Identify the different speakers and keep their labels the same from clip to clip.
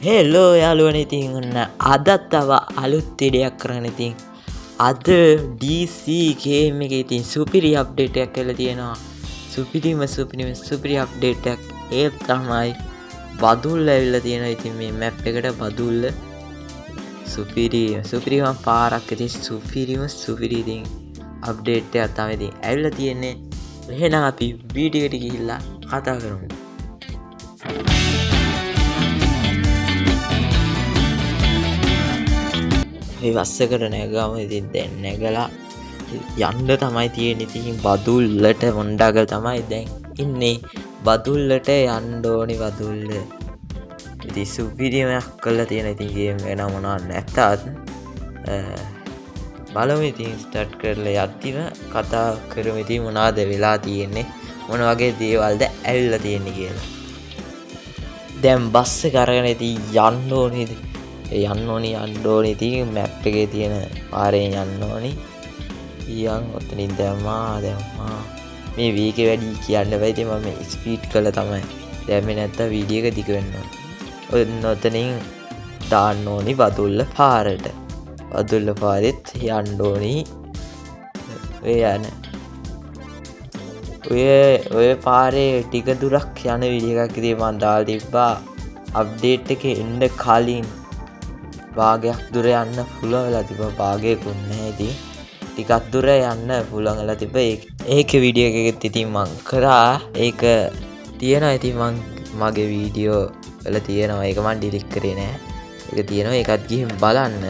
Speaker 1: Hello යාළුවනේ ඉතින් ඔන්න අදත් තව අලුත් වීඩියෝයක් කරන්න ඉතින් අද DC ගේම් එකේ ඉතින් සුපිරි අප්ඩේට් එකක් කරලා තියෙනවා. සුපිරි අප්ඩේට් එකක්. ඒ තමයි බදුල්ල ඇවිල්ලා තියෙනවා. ඉතින් මේ මැප් එකට බදුල්ල සුපිරිම පාරක් ඉතින් සුපිරි ඉතින් අප්ඩේට් එකක් තමයි ඉතින් ඇවිල්ලා තියෙන්නේ. එහෙනම් අපි වීඩියෝ එකට ගිහිල්ලා කතා කරමු. මේ වස්සකට නැගාම ඉතින් දැන් නැගලා යන්න තමයි තියෙන්නේ. ඉතින් බදුල්ලට මොණ්ඩාග තමයි දැන් ඉන්නේ. බදුල්ලට යන්න ඕනි. බදුල්ල ඉතින් සුපිරිමයක් කරලා තියෙන. ඉතින් ගේම් එක නම් මොනවද නැත්තත් බලමු. ඉතින් ස්ටාර්ට් කරලා යද්දිම කතා කරමු. ඉතින් මොනවද වෙලා තියෙන්නේ, මොන වගේ දේවල්ද ඇවිල්ලා තියෙන්නේ කියලා. දැන් බස් එක අරගෙන ඉතින් යන්න ඕනි. ඉතින් මැප් එකේ තියෙන පාරෙන් යන්න ඕනි. ඊයන් ඔතනින් දැම්මා. මේ වීකේ වැඩි කියන්න බෑ. ඉතින් මම ස්පීඩ් කළා තමයි. දැම්මේ නැත්තම් වීඩියෝ එක දිග වෙනවා. ඔතනින් දාන්න ඕනි බදුල්ල පාරට. බදුල්ල පාරෙත් යන්න ඕනි. ඔය පාරේ ටික දුරක් යන වීඩියෝ එකක් ඉතින් මම දාලා තිබ්බා. අප්ඩේට් එකේ එන්න කලින් භාගයක් දුර යන්න පුළුවන් වෙලා තිබ්බා. භාගයකුත් නැහැ. ඉතින් ටිකක් දුර යන්න පුළුවන් වෙලා තිබ්බා. ඒකේ වීඩියෝ එකෙත් ඉතින් මං කරා. ඒක තියෙනවා. ඉතින් මගේ වීඩියෝ වල තියෙනවා. ඒක මං ඩිලීට් කරේ නෑ. ඒක තියෙනවා. ඒකත් ගිහින් බලන්න.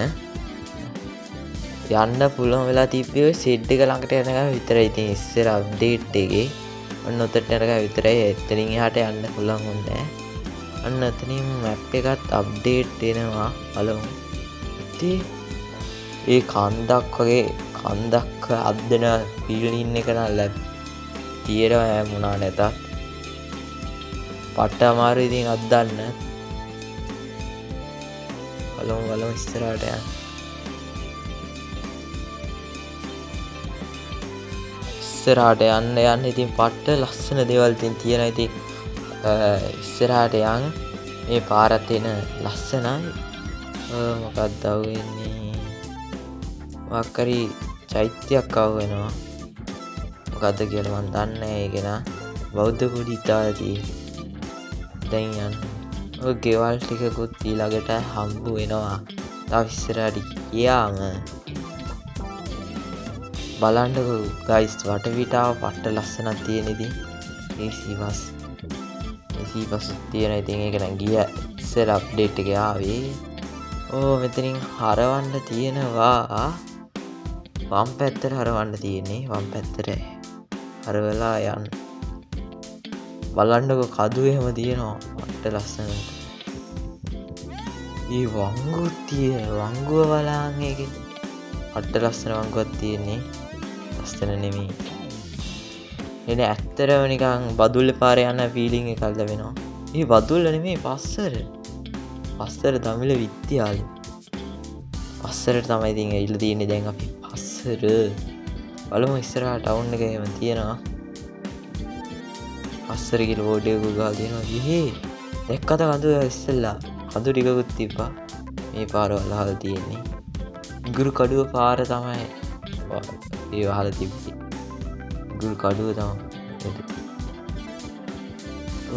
Speaker 1: යන්න පුළුවන් වෙලා තිබ්බේ ඔය සෙඩ් එක ළඟට යනකම් විතරයි. ඉතින් ඉස්සර අප්ඩේට් එකේ ඔන්න ඔතට යනකම් විතරයි. එතනින් එහාට යන්න පුළුවන් වුණේ නෑ. අන්න එතනින් මැප් එකත් අප්ඩේට් වෙනවා. බලමු. ඉතින් ඒ කන්දක් අද්දන ෆීලින් එක නම් තියෙනවා. මොනා නැතත් පට අමාරු. ඉතින් අද්දන්න බලමු ඉස්සරහට යන්න. ඉතින් පට ලස්සන දේවල් ඉතින් තියෙනවා. ඉතින් ඉස්සරහට යන්. මේ පාරත් එන ලස්සනයි. මොකක්ද වෙන්නේ? මොකක්කරි චෛත්‍යයක් ආව වෙනවා. මොකද්ද කියලා මම දන්නේ නැහැ. ඒක නා බෞද්ධ කුඩි ඉතාලි. දැන් යන්න. ඔය ගෙවල් ටිකකුත් ඊළඟට හම්බ වෙනවා. තව ඉස්සරහට ගියාම බලන්නකෝ ගයිස්. වටපිටාව පට්ට ලස්සනක් තියෙන. ඉතින් AC බස් තියෙන. ඉතින් ඒක නම් ගිය ඉස්සර අප්ඩේට් එකේ ආවේ. මෙතනින් හරවන්න තියෙනවා. වම් පැත්තට හරවන්න තියෙන්නේ. වම් පැත්තට හරවලා යන්න. බලන්නකො කදු එහෙම තියෙනවා. මට ලස්සන. මේ වංගුව තියෙන. වංගුව බලන්න එකේ. මට ලස්සන වංගුවක් තියෙන්නේ. ලස්සන නෙමෙයි. එනේ ඇත්තරම නිකන් බදුල්ල පාරේ යන ෆීලිං එකක් ලැබෙනවා. මේ බදුල්ල නෙමෙයි පස්සර දමිළ විද්‍යාලය. පස්සරට තමයි ඉතින් ඇවිල්ලා තියෙන්නේ. දැන් අපි පස්සර බලමු. ඉස්සරහා ටවුන් එක එහෙම තියෙනවා. පස්සර කියලා බෝඩ් එකක් ගහලා තියෙනවා. ඉහේ දැක්කද කඳු ඉස්සෙල්ලා කඳු ටිකකුත් තිබ්බා. මේ පාරවල් අහලා තියෙන්නේ. ගුරු කඩුව පාර තමයි ඒ අහලා තිබ්බේ. ගුරු කඩුව තමයි.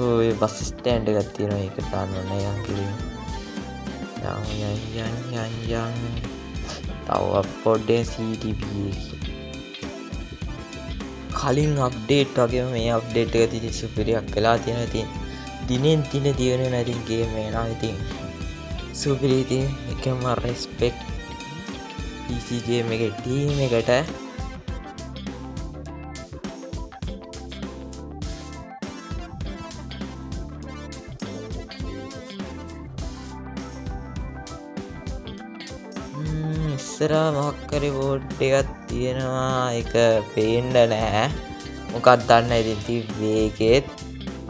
Speaker 1: ඔය බස් ස්ටෑන්ඩ් එකක් තියෙනවා. ඒක දාන්න ඕනේ යන් කියලා. යන් තව පොඩ්ඩේ CTP කලින් අප්ඩේට් වගේම මේ අප්ඩේට් එක ඉතින් සුපිරියක් වෙලා තියෙනවා. ඉතින් දිනෙන් දින දියුණු වෙන ඉතින් ගේම් වෙනවා. ඉතින් සුපිරි. ඉතින් එකම රෙස්පෙක්ට් PC ගේම් එකේ ටීම් එකට. ඉස්සරහා මොකක්කරි බෝඩ් එකක් තියෙනවා. ඒක පේන්න නෑ. මොකක්ද දන්නේ. ඉතින් තිබ්බේ ඒකෙත්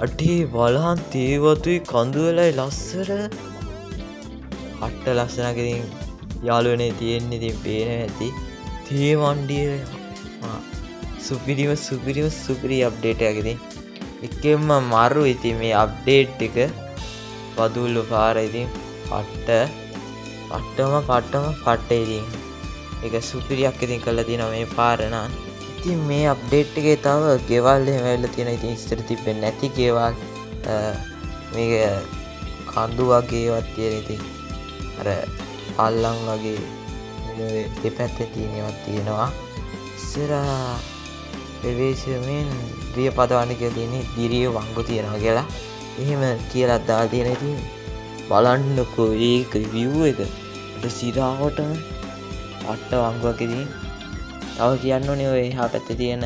Speaker 1: අටේ බලහන් තේවතුයි කඳු වෙලයි ලස්සන. අට්ට ලස්සනක ඉතින් යාළුවනේ තියෙන්නේ. ඉතින් පේන ඇති තේ මණ්ඩිය. සුපිරි අප්ඩේට් එකක්. ඉතින් එකෙන්ම මරු. ඉතින් මේ අප්ඩේට් එක බදුල්ල පාර ඉතින් පට්ට ඉතින් ඒක සුපිරියක් ඉතින් කරලා තියෙනවා මේ පාර නම්. ඉතින් මේ අප්ඩේට් එකේ තව ගෙවල් එහෙම වෙලා තියෙනවා. ඉතින් ඉස්සර තිබෙන්නේ නැති ගෙවල් මේක කඳු වගේ ඒවත් තියෙන. ඉතින් අර පල්ලම් වගේ දෙපැත්තේ තියෙනවත් තියෙනවා. ඉස්සරහා ප්‍රවේශමෙන් දිය පදවන්න කියලා තියෙන්නේ දිරිය වංගු තියනවා කියලා. එහෙම කියලා දාලා තියෙන. ඉතින් බලන්නකෝ ඒක view එක. සිරාවටම අට්ට වංගුවක් ඉතින්. තව කියන්න ඕනේ ඔය එහා පැත්තේ තියෙන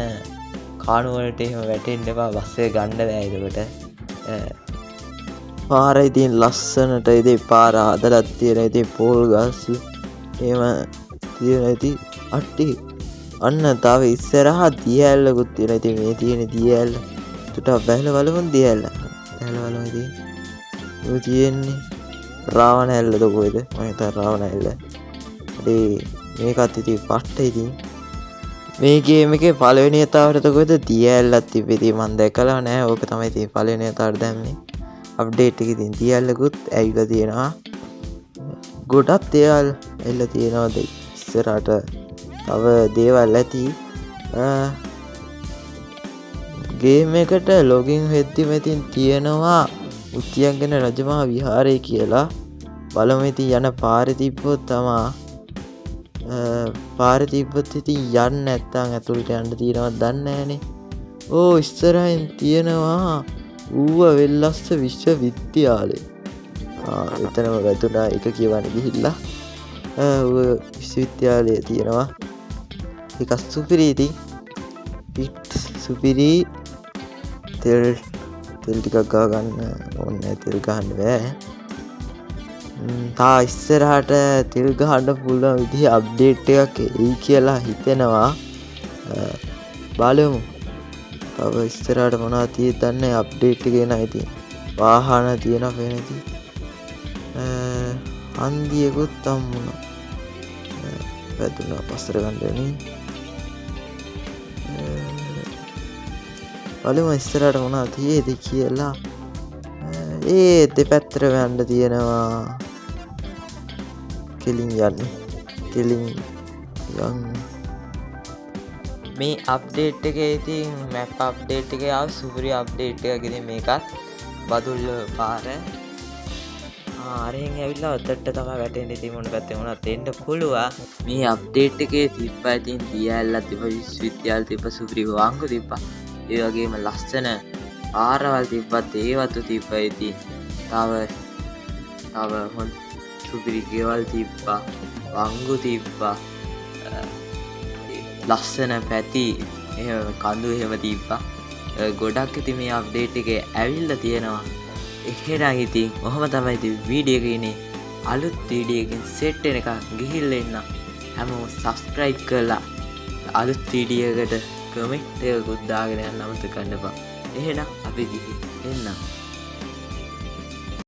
Speaker 1: කාණු වලට එහෙම වැටෙන්න එපා. බස් එක ගන්න බෑ ඒකට. පාර ඉතින් ලස්සනට ඉතින් පාර හදලා තියෙන. ඉතින් පෝල් ගස් එහෙම තියෙන. ඉතින් අට්ටි අන්න තව ඉස්සරහා දියැලකුත් තියෙනවා. ඉතින් මේ තියෙන දියැල ටුටක් බැලලා බලමු දියැල. බැලලා බලමු ඉතින්. ඔය තියෙන්නේ රාවණ ඇල්ලද කොහෙද? මම හිතා රාවණ ඇල්ල. මේකත් ඉතින් පට්ට ඉතින්. මේ ගේම් එකේ පළවෙනි එතාවට කොහෙද දියැලක් තිබ්බේ. ඉතින් මම දැකලා නැහැ. ඕක තමයි ඉතින් පළවෙනි එතාවට දැම්මේ. අප්ඩේට් එකේ ඉතින් දියැලකුත් ඇවිල්ලා තියෙනවා. ගොඩක් දේවල් ඇවිල්ලා තියෙනවා. ඉස්සරහට තව දේවල් ඇති. ගේම් එකට ලොගින් වෙද්දිම ඉතින් තියෙනවා උත්තියංගන රජමහා විහාරය කියලා. බලමු ඉතින් යන පාරේ තිබ්බොත් තමා පාරේ තිබ්බොත් ඉතින් යන්න නැත්තම් ඇතුළට යන්න තියෙනවද දන්නේ නැහනේ. ඕ ඉස්සරහින් තියෙනවා ඌව වෙල්ලස්ස විශ්වවිද්‍යාලය. එතනම වැදුනා එක කියවන්න ගිහිල්ලා විශ්වවිද්‍යාලය තියෙනවා. ඒක සුපිරි ඉතින්. පිට් සුපිරි. තෙල් ටිකක් ගා ගන්න ඕනේ. තෙල් ගහන්න බෑ. තා ඉස්සරහට තෙල් ගහන්න පුළුවන් විදිහ අප්ඩේට් එකක් එයි කියලා හිතෙනවා. බලමු. තව ඉස්සරහට මොනවද තියෙද දන්නේ අප්ඩේට් එකේ නෑ. ඉතින් වාහන තියෙනවා වෙන ඉතින්. හන්දියකුත් හම්බුණා. වැදුනා පස්සට ගන්න ඕනේ. බලමු ඉස්සරහට මොනවද තියෙද කියලා. ඒ දෙපැත්තට යන්න තියෙනවා. කෙලින් යන්නේ. කෙලින් යන්න. මේ අප්ඩේට් එකේ ඉතින් මැප් අප්ඩේට් එකේ ආව සුපිරි අප්ඩේට් එකක්. ඉතින් මේකත් බදුල්ල පාර ආරෙන් ඇවිල්ලා ඔතට තමයි වැටෙන්නේ. ඉතින් මොන පැත්තේ මොනවද දෙන්න පුළුවන්. මේ අප්ඩේට් එකේ තිබ්බා ඉතින් දියැලක් තිබ්බා, විශ්වවිද්‍යාල තිබ්බා, සුපිරි වංගු තිබ්බා. ඒ වගේම ලස්සන පාරවල් තිබ්බා, දේවතු තිබ්බා. ඉතින් තව හොඳ සුපිරි ගෙවල් තිබ්බා, වංගු තිබ්බා, ලස්සන පැති එහෙම කඳු එහෙම තිබ්බා. ගොඩක් ඉතින් මේ අප්ඩේට් එකේ ඇවිල්ලා තියෙනවා. එහෙනම් ඉතින් ඔහොම තමයි ඉතින් වීඩියෝ එකේ ඉන්නේ. අලුත් වීඩියෝ එකකින් සෙට් වෙනකන් ගිහිල්ලා ඉන්න. හැමෝම සබ්ස්ක්‍රයිබ් කරලා අලුත් වීඩියෝ එකට කමෙන්ට් එකකුත් දාගෙන යන්න අමතක කරන්න එපා. එහෙනම් අපි ගිහින් එන්න.